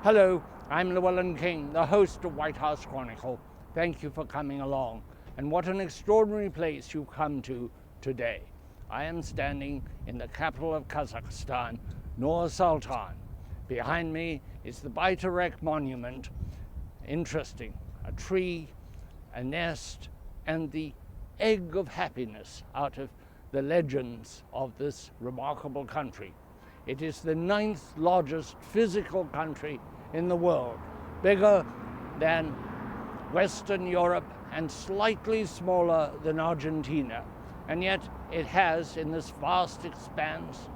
Hello, I'm Llewellyn King, the host of White House Chronicle. Thank you for coming along. And what an extraordinary place you've come to today. I am standing in the capital of Kazakhstan, Nur-Sultan. Behind me is the Baitarek monument. Interesting, a tree, a nest, and the egg of happiness out of the legends of this remarkable country. It is the 9th largest physical country in the world, bigger than Western Europe and slightly smaller than Argentina. And yet it has, in this vast expanse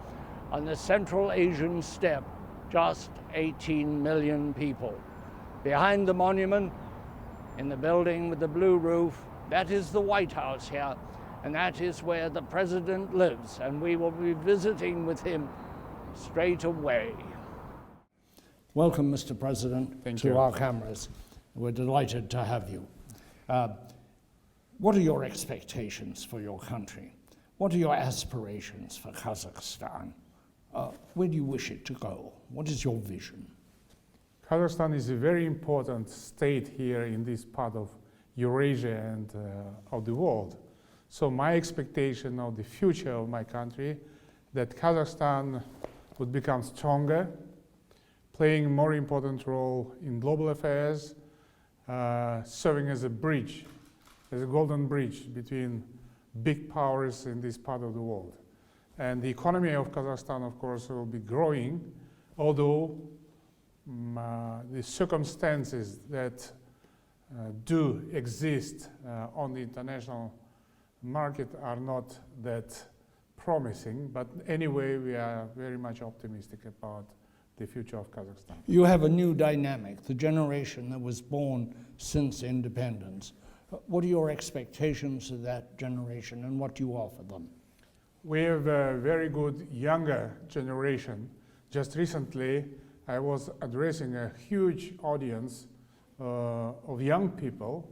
on the Central Asian steppe, just 18 million people. Behind the monument, in the building with the blue roof, that is the White House here, and that is where the president lives, and we will be visiting with him straight away. Welcome, Mr. President, to our cameras. We're delighted to have you. What are your expectations for your country? What are your aspirations for Kazakhstan? Where do you wish it to go? What is your vision? Kazakhstan is a very important state here in this part of Eurasia and of the world. So my expectation of the future of my country, that Kazakhstan would become stronger, playing a more important role in global affairs, serving as a bridge, as a golden bridge between big powers in this part of the world. And the economy of Kazakhstan, of course, will be growing, although the circumstances that do exist on the international market are not that promising, but anyway, we are very much optimistic about the future of Kazakhstan. You have a new dynamic, the generation that was born since independence. What are your expectations of that generation, and what do you offer them? We have a very good younger generation. Just recently, I was addressing a huge audience of young people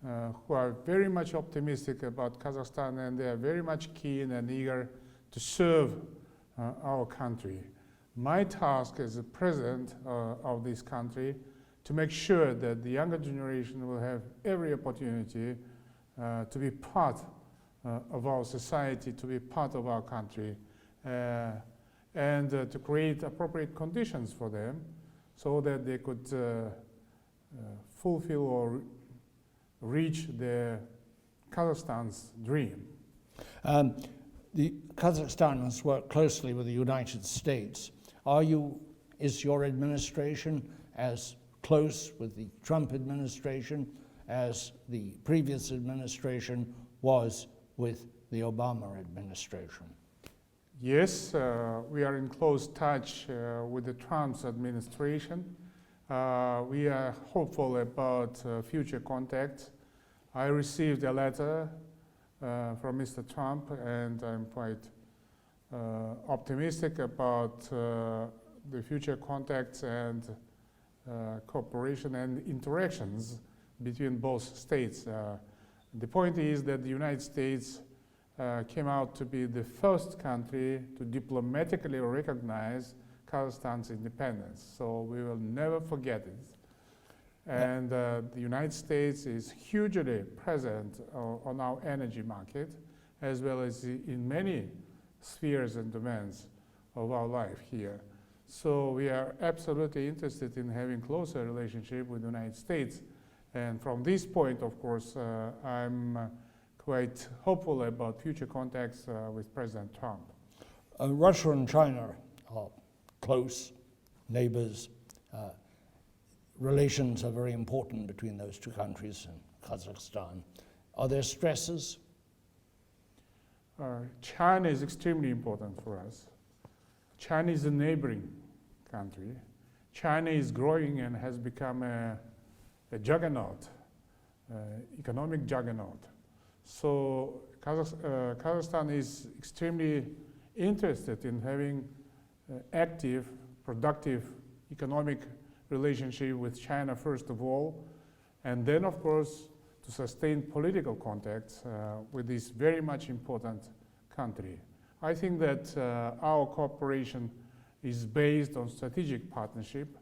who are very much optimistic about Kazakhstan, and they are very much keen and eager to serve our country. My task as the president of this country to make sure that the younger generation will have every opportunity to be part of our society, to be part of our country, and to create appropriate conditions for them so that they could fulfill or reach their Kazakhstan's dream. Kazakhstan has worked closely with the United States. Is your administration as close with the Trump administration as the previous administration was with the Obama administration? Yes, we are in close touch with the Trump's administration. We are hopeful about future contacts. I received a letter from Mr. Trump, and I'm quite optimistic about the future contacts and cooperation and interactions between both states. The point is that the United States came out to be the first country to diplomatically recognize Kazakhstan's independence, so we will never forget it. And the United States is hugely present on our energy market, as well as in many spheres and domains of our life here. So we are absolutely interested in having closer relationship with the United States. And from this point, of course, I'm quite hopeful about future contacts with President Trump. Russia and China are close neighbors. Relations are very important between those two countries and Kazakhstan. Are there stresses? China is extremely important for us. China is a neighboring country. China is growing and has become a juggernaut, economic juggernaut. So Kazakhstan is extremely interested in having active, productive economic relationship with China first of all, and then of course to sustain political contacts with this very much important country. I think that our cooperation is based on strategic partnership.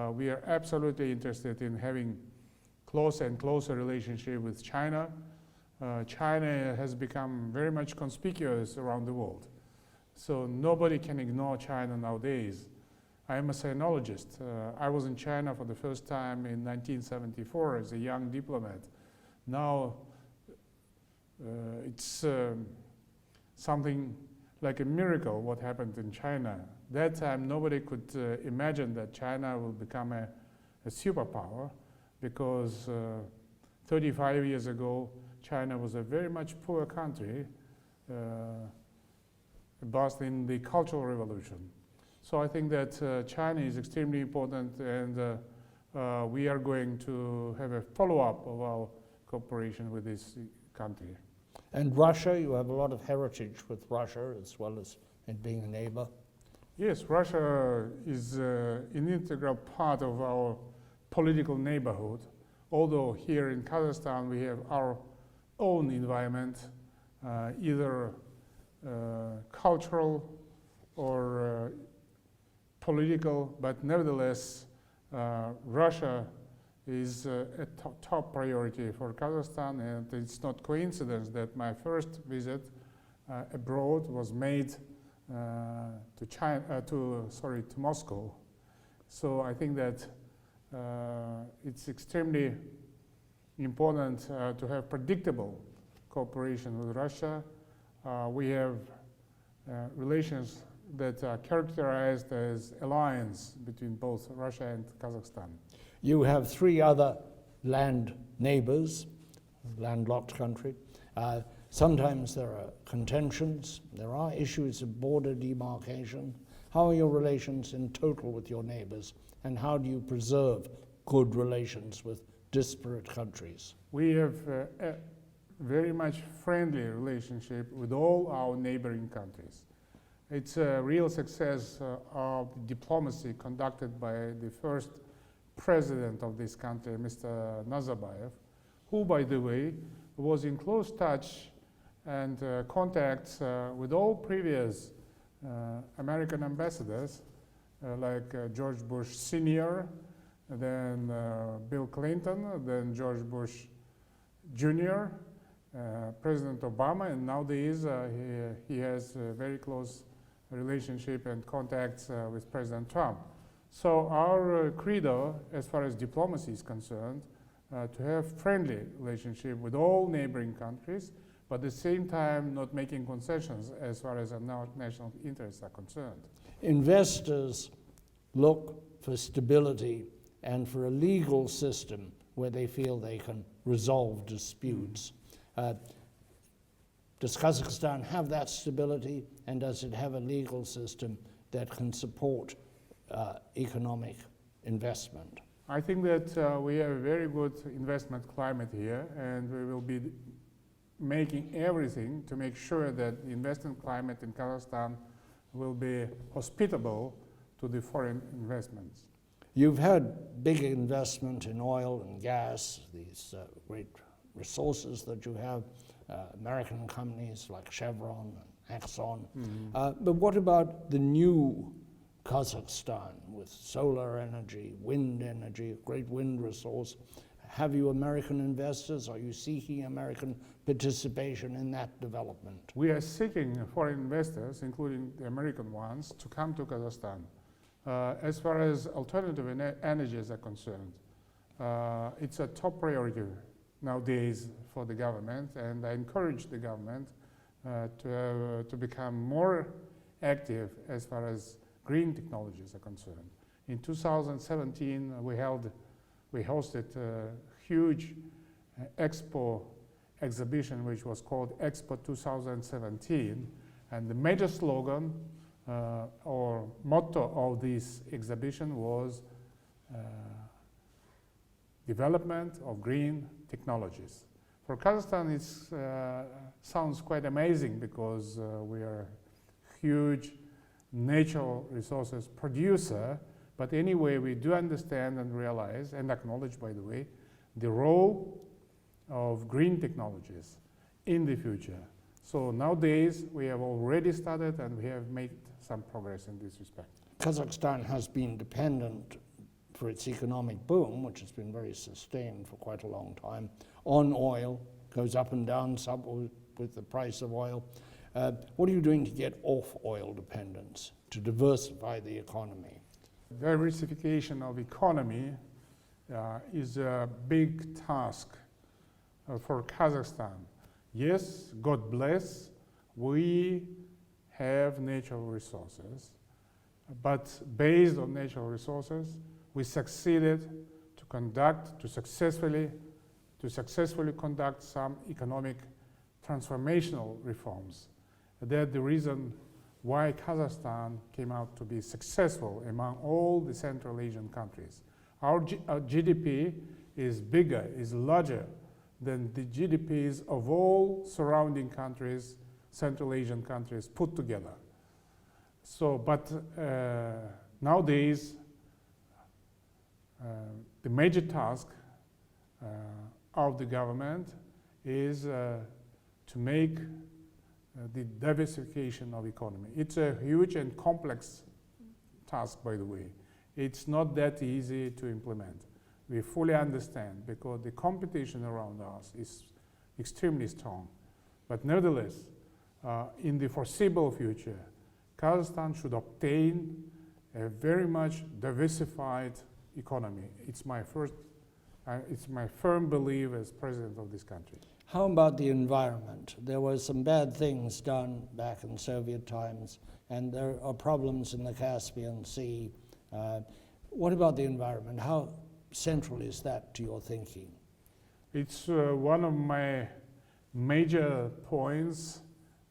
We are absolutely interested in having closer and closer relationship with China. China has become very much conspicuous around the world. So nobody can ignore China nowadays. I am a sinologist. I was in China for the first time in 1974 as a young diplomat. Now it's something like a miracle what happened in China. That time nobody could imagine that China will become a superpower, because 35 years ago China was a very much poor country, embarked in the Cultural Revolution. So I think that China is extremely important, and we are going to have a follow-up of our cooperation with this country. And Russia, you have a lot of heritage with Russia as well as it being a neighbor. Yes, Russia is an integral part of our political neighborhood, although here in Kazakhstan we have our own environment, either cultural or political, but nevertheless Russia is a top priority for Kazakhstan, and it's not coincidence that my first visit abroad was made to Moscow. So I think that it's extremely important to have predictable cooperation with Russia. We have relations that are characterized as alliance between both Russia and Kazakhstan. You have three other land neighbors, landlocked country. Sometimes there are contentions, there are issues of border demarcation. How are your relations in total with your neighbors, and how do you preserve good relations with disparate countries? We have a very much friendly relationship with all our neighboring countries. It's a real success of diplomacy conducted by the first president of this country, Mr. Nazarbayev, who, by the way, was in close touch and contacts with all previous American ambassadors, like George Bush Sr., then Bill Clinton, then George Bush Jr., President Obama, and nowadays he has a very close relationship and contacts with President Trump. So our credo, as far as diplomacy is concerned, to have friendly relationship with all neighboring countries, but at the same time not making concessions as far as our national interests are concerned. Investors look for stability and for a legal system where they feel they can resolve disputes. Does Kazakhstan have that stability, and does it have a legal system that can support economic investment? I think that we have a very good investment climate here, and we will be making everything to make sure that the investment climate in Kazakhstan will be hospitable to the foreign investments. You've had big investment in oil and gas, these great resources that you have, American companies like Chevron and Exxon. But what about the new Kazakhstan with solar energy, great wind resource? Have you American investors? Are you seeking American participation in that development? We are seeking foreign investors, including the American ones, to come to Kazakhstan. As far as alternative energies are concerned, it's a top priority nowadays for the government, and I encourage the government to become more active as far as green technologies are concerned. In 2017, we hosted a huge expo exhibition which was called Expo 2017, and the major slogan or motto of this exhibition was development of green technologies. For Kazakhstan, it sounds quite amazing because we are a huge natural resources producer, but anyway, we do understand and realize and acknowledge, by the way, the role of green technologies in the future. So nowadays, we have already started and we have made some progress in this respect. Kazakhstan has been dependent for its economic boom, which has been very sustained for quite a long time, on oil, goes up and down some with the price of oil. What are you doing to get off oil dependence, to diversify the economy? Diversification of economy is a big task for Kazakhstan. Yes, God bless, we have natural resources, but based on natural resources, we succeeded to successfully conduct some economic transformational reforms. That's the reason why Kazakhstan came out to be successful among all the Central Asian countries. Our GDP is bigger, is larger than the GDPs of all surrounding countries, Central Asian countries put together. So, but nowadays, the major task of the government is to make the diversification of economy. It's a huge and complex task, by the way. It's not that easy to implement. We fully understand because the competition around us is extremely strong. But nevertheless, in the foreseeable future, Kazakhstan should obtain a very much diversified economy. It's my firm belief as president of this country. How about the environment? There were some bad things done back in Soviet times, and there are problems in the Caspian Sea. What about the environment? How central is that to your thinking? It's one of my major points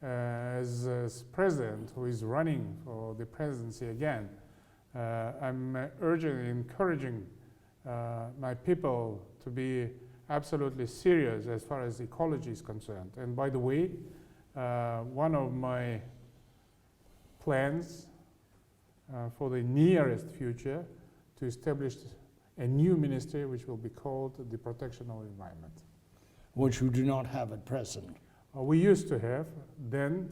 as president who is running for the presidency again. I'm encouraging my people to be absolutely serious as far as ecology is concerned. And by the way, one of my plans for the nearest future to establish a new ministry which will be called the Protection of the Environment. Which you do not have at present. We used to have, then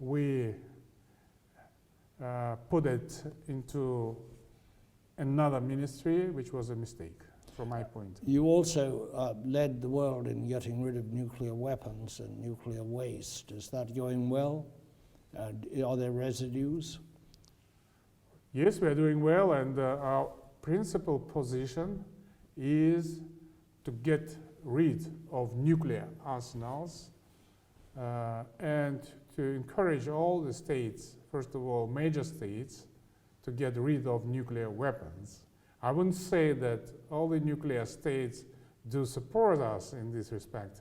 we put it into another ministry, which was a mistake from my point. You also led the world in getting rid of nuclear weapons and nuclear waste. Is that going well? Are there residues? Yes, we are doing well, and our principal position is to get rid of nuclear arsenals and to encourage all the states, first of all, major states, to get rid of nuclear weapons. I wouldn't say that all the nuclear states do support us in this respect,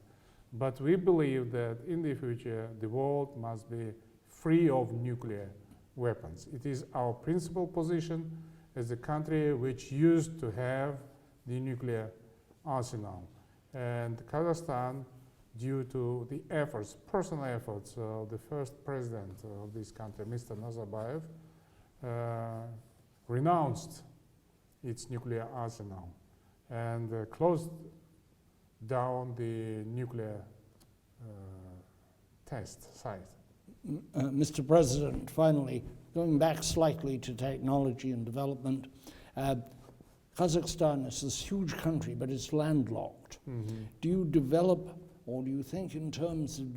but we believe that in the future the world must be free of nuclear weapons. It is our principal position as a country which used to have the nuclear arsenal. And Kazakhstan, due to the efforts, personal efforts of the first president of this country, Mr. Nazarbayev, renounced its nuclear arsenal and closed down the nuclear test site. Mr. President, finally, going back slightly to technology and development, Kazakhstan is this huge country, but it's landlocked. Mm-hmm. Do you develop, or do you think in terms of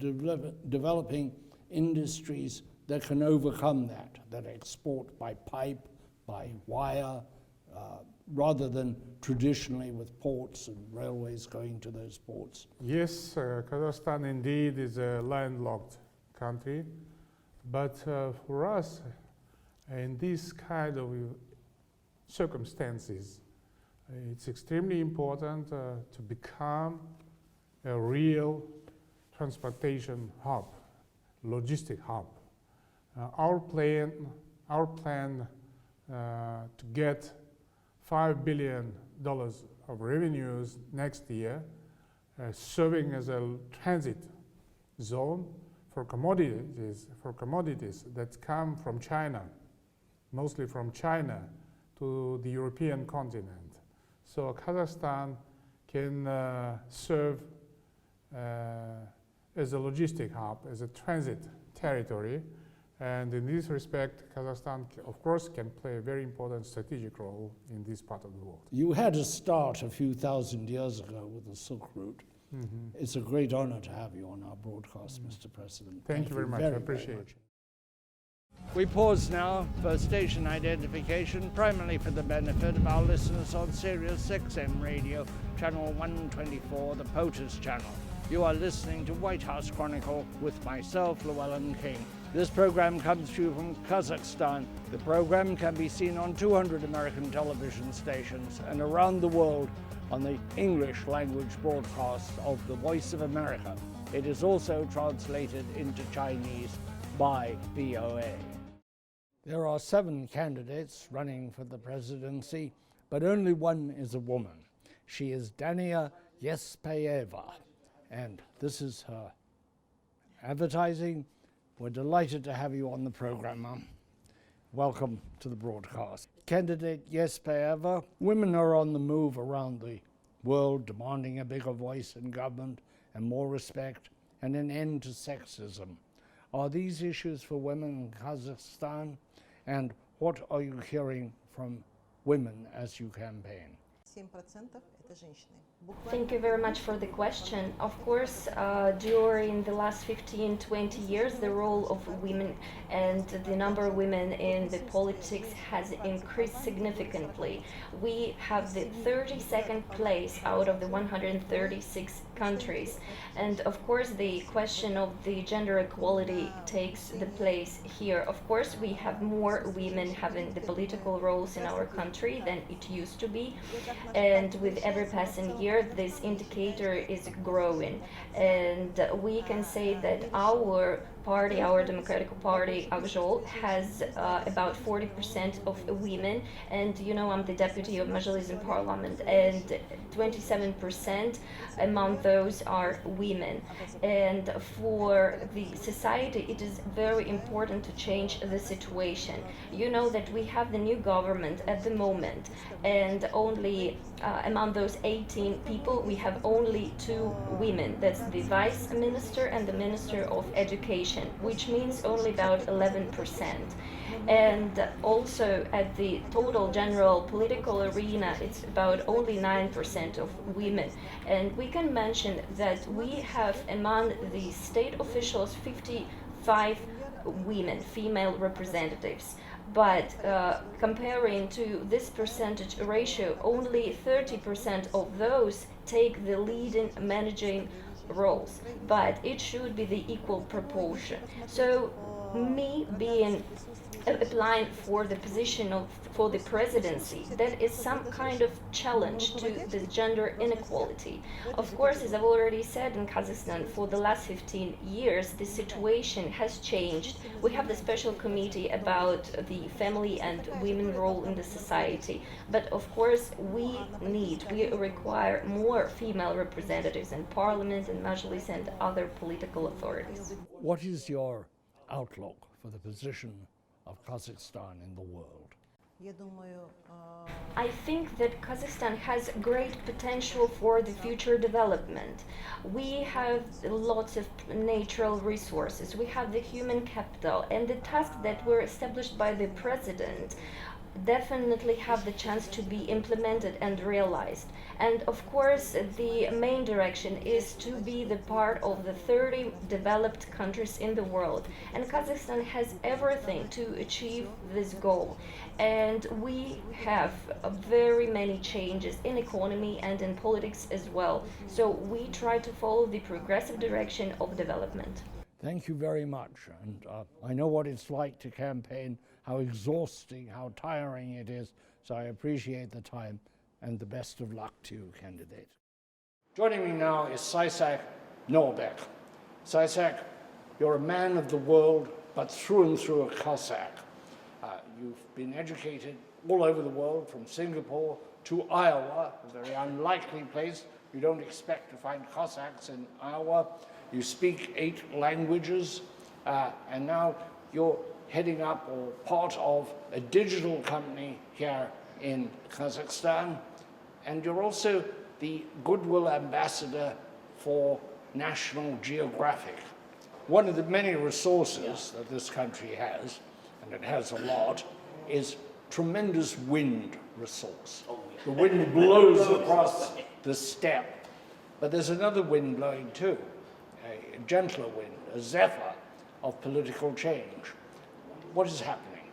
developing industries that can overcome that export by pipe, by wire, rather than traditionally with ports and railways going to those ports? Yes, Kazakhstan indeed is a landlocked country, but for us, in these kind of circumstances, it's extremely important to become a real transportation hub, logistic hub. Our plan to get $5 billion of revenues next year, serving as a transit zone for commodities that come from China, mostly from China to the European continent. So Kazakhstan can serve as a logistic hub, as a transit territory And in this respect, Kazakhstan, of course, can play a very important strategic role in this part of the world. You had a start a few thousand years ago with the Silk Route. Mm-hmm. It's a great honor to have you on our broadcast, Mr. President. Thank you very much. I appreciate it. We pause now for station identification, primarily for the benefit of our listeners on Sirius XM Radio, channel 124, the POTUS channel. You are listening to White House Chronicle with myself, Llewellyn King. This program comes to you from Kazakhstan. The program can be seen on 200 American television stations and around the world on the English language broadcast of the Voice of America. It is also translated into Chinese by VOA. There are 7 candidates running for the presidency, but only one is a woman. She is Daniya Yespaeva, and this is her advertising. We're delighted to have you on the program, ma'am. Welcome to the broadcast. Candidate Yespaeva, women are on the move around the world, demanding a bigger voice in government and more respect and an end to sexism. Are these issues for women in Kazakhstan? And what are you hearing from women as you campaign? 7% это женщины. Thank you very much for the question. Of course, during the last 15-20 years, the role of women and the number of women in the politics has increased significantly. We have the 32nd place out of the 136 countries. And of course, the question of the gender equality takes the place here. Of course, we have more women having the political roles in our country than it used to be. And with every passing year, this indicator is growing. And we can say that our party, our Democratic Party, Akjol, has about 40% of women. And you know, I'm the deputy of Majlis in Parliament, and 27% among those are women. And for the society, it is very important to change the situation. You know that we have the new government at the moment, and only among those 18 people, we have only 2 women. That's the vice minister and the minister of education, which means only about 11%. And also at the total general political arena, it's about only 9% of women. And we can mention that we have among the state officials 55 women, female representatives. But comparing to this percentage ratio, only 30% of those take the leading managing roles. But it should be the equal proportion. So me being applying for the position for the presidency, that is some kind of challenge to the gender inequality. Of course, as I've already said, in Kazakhstan for the last 15 years, the situation has changed. We have the special committee about the family and women role in the society. But of course, we require more female representatives in parliament and Majlis and other political authorities. What is your outlook for the position of Kazakhstan in the world? Я думаю, I think that Kazakhstan has great potential for the future development. We have lots of natural resources, we have the human capital, and the tasks that were established by the president definitely have the chance to be implemented and realized. And of course, the main direction is to be the part of the 30 developed countries in the world. And Kazakhstan has everything to achieve this goal. And we have very many changes in economy and in politics as well. So we try to follow the progressive direction of development. Thank you very much. And I know what it's like to campaign, how exhausting, how tiring it is. So I appreciate the time and the best of luck to you, candidate. Joining me now is Sayasat Nurbek. Sayasat, you're a man of the world, but through and through a Cossack. You've been educated all over the world, from Singapore to Iowa, a very unlikely place. You don't expect to find Cossacks in Iowa. You speak 8 languages, and now you're heading up or part of a digital company here in Kazakhstan, and you're also the goodwill ambassador for National Geographic. One of the many resources that this country has, and it has a lot, is tremendous wind resource. The wind blows across the steppe, but there's another wind blowing too, a gentler wind, a zephyr of political change. What is happening?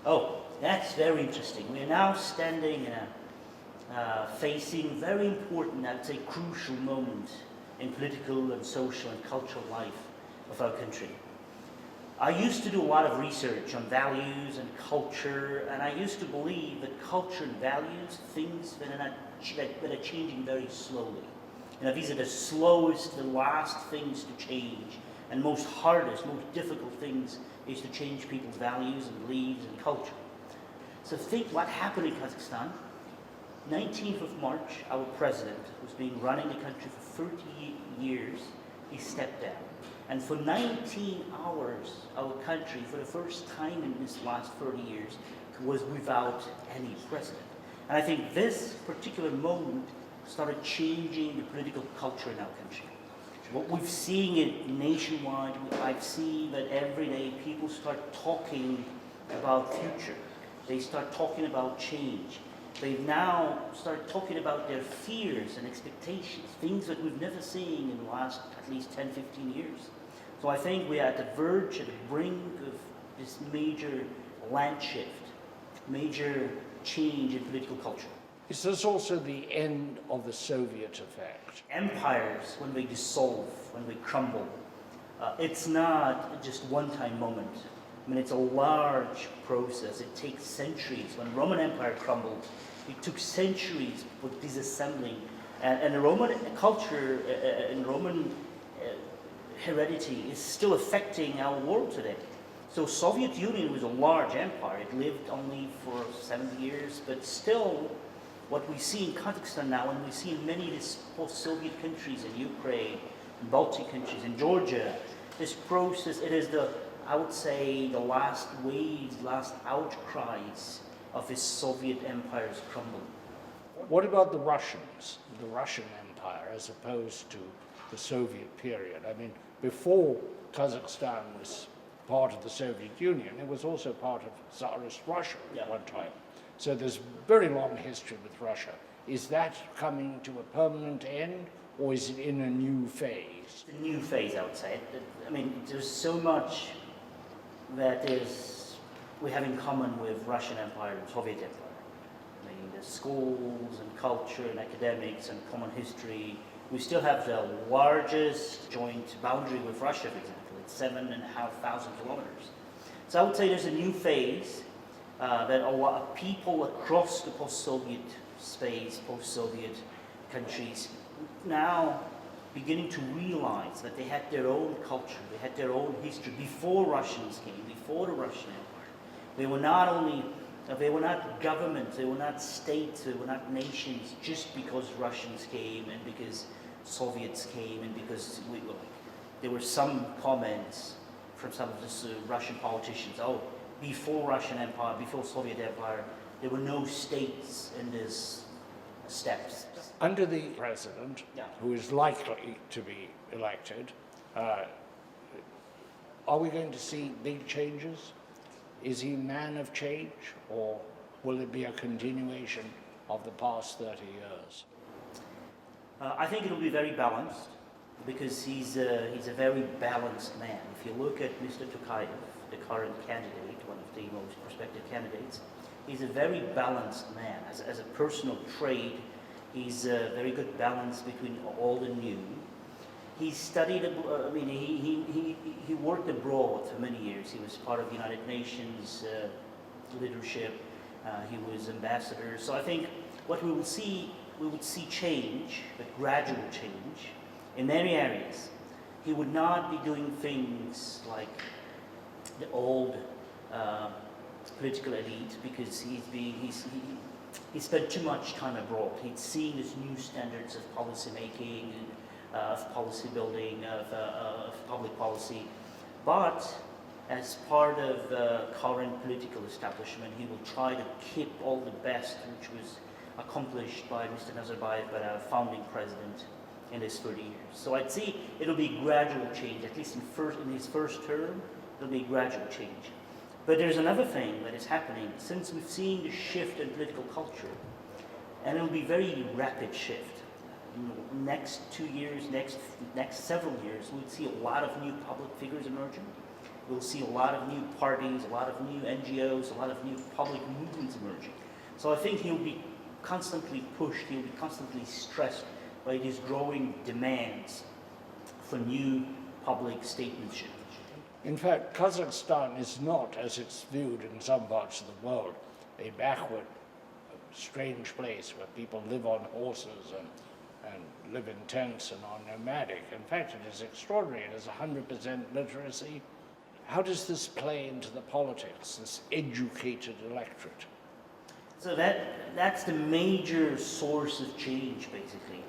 Oh, that's very interesting. We are now standing facing very important, I'd say crucial moment in political and social and cultural life of our country. I used to do a lot of research on values and culture, and I used to believe that culture and values, things that are changing very slowly. You know, these are the slowest, the last things to change, and most hardest, most difficult things is to change people's values and beliefs and culture. So think what happened in Kazakhstan. 19th of March, our president, who's been running the country for 30 years, he stepped down. And for 19 hours, our country, for the first time in this last 30 years, was without any president. And I think this particular moment started changing the political culture in our country. What we've seen it nationwide, I've seen that every day people start talking about future. They start talking about change. They've now started talking about their fears and expectations, things that we've never seen in the last at least 10, 15 years. So I think we are at the verge, at the brink of this major land shift, major change in political culture. Is this also the end of the Soviet effect? Empires, when they dissolve, when they crumble, it's not just one-time moment. I mean, it's a large process. It takes centuries. When Roman Empire crumbled, it took centuries for disassembling. And the Roman culture and Roman heredity is still affecting our world today. So Soviet Union was a large empire. It lived only for 70 years, but still what we see in Kazakhstan now, and we see in many of these post-Soviet countries, in Ukraine, in Baltic countries, in Georgia, this process, it is I would say, the last waves, last outcries of this Soviet empire's crumble. What about the Russians, the Russian Empire, as opposed to the Soviet period? I mean, before Kazakhstan was part of the Soviet Union, it was also part of Tsarist Russia at one time. So there's very long history with Russia. Is that coming to a permanent end, or is it in a new phase? It's a new phase, I would say. I mean, there's so much that we have in common with Russian Empire and Soviet Empire. I mean, the schools and culture and academics and common history. We still have the largest joint boundary with Russia, for example. It's 7,500 kilometers. So I would say there's a new phase that a lot of people across the post-Soviet space, post-Soviet countries, now beginning to realize that they had their own culture, they had their own history before Russians came, before the Russian Empire. They were not governments, they were not states, they were not nations just because Russians came and because Soviets came and because there were some comments from some of the Russian politicians, oh, before Russian Empire, before Soviet Empire, there were no states in these steppes. Under the president, who is likely to be elected, are we going to see big changes? Is he a man of change, or will it be a continuation of the past 30 years? I think it will be very balanced, because he's a very balanced man. If you look at Mr. Tokayev, the current candidate, one of the most prospective candidates, he's a very balanced man. As a personal trait, he's a very good balance between old and new. He studied, he worked abroad for many years. He was part of the United Nations leadership. He was ambassador. So I think what we would see change, but gradual change, in many areas. He would not be doing things like the old political elite, because he spent too much time abroad. He'd seen these new standards of policy making, of policy building, of public policy. But as part of the current political establishment, he will try to keep all the best which was accomplished by Mr. Nazarbayev, by our founding president. in his 30 years. So I'd say it'll be gradual change, at least in his first term, it'll be gradual change. But there's another thing that is happening since we've seen the shift in political culture, and it'll be very rapid shift. Next 2 years, next several years, we'll see a lot of new public figures emerging. We'll see a lot of new parties, a lot of new NGOs, a lot of new public movements emerging. So I think he'll be constantly pushed, he'll be constantly stressed by these growing demands for new public statesmanship. In fact, Kazakhstan is not, as it's viewed in some parts of the world, a backward, strange place where people live on horses and live in tents and are nomadic. In fact, it is extraordinary. It is 100% literacy. How does this play into the politics, this educated electorate? So that's the major source of change, basically.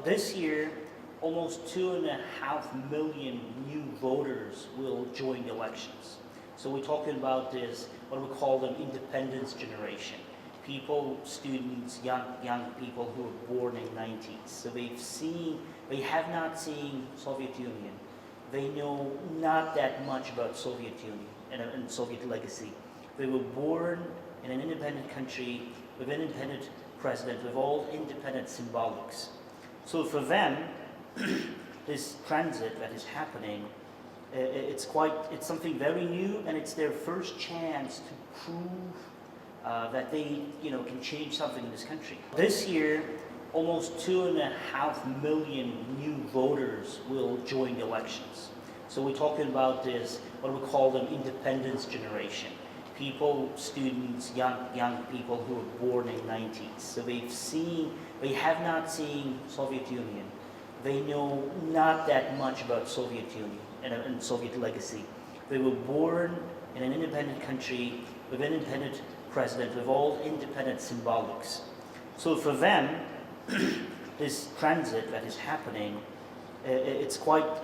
This year, almost 2.5 million new voters will join the elections. So we're talking about this, what we call them, independence generation. People, students, young people who were born in the 90s. So they have not seen Soviet Union. They know not that much about Soviet Union and Soviet legacy. They were born in an independent country with an independent president, with all independent symbolics. So for them, this transit that is happening, it's something very new, and it's their first chance to prove that they can change something in this country. This year, almost 2.5 million new voters will join the elections. So we're talking about this, what we call them, independence generation. People, students, young people who were born in the 90s. So they have not seen Soviet Union. They know not that much about Soviet Union and Soviet legacy. They were born in an independent country with an independent president, with all independent symbolics. So for them, this transit that is happening, it's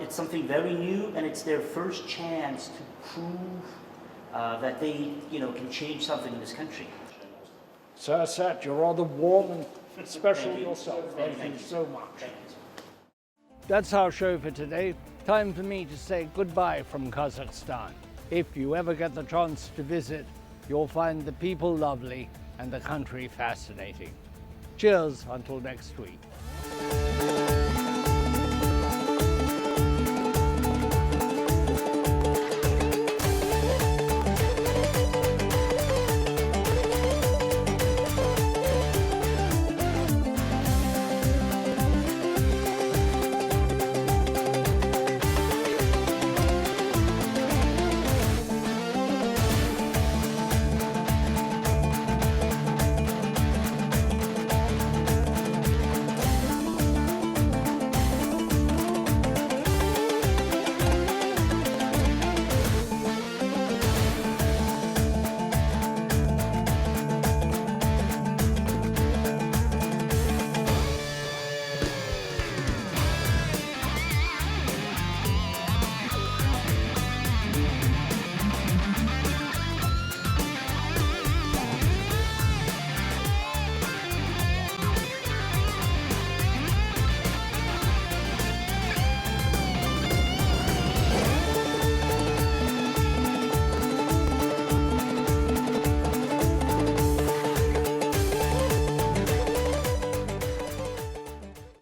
something very new, and it's their first chance to prove that they can change something in this country. Sayasat, you're rather warm and special yourself. Thank you so much. That's our show for today. Time for me to say goodbye from Kazakhstan. If you ever get the chance to visit, you'll find the people lovely and the country fascinating. Cheers until next week.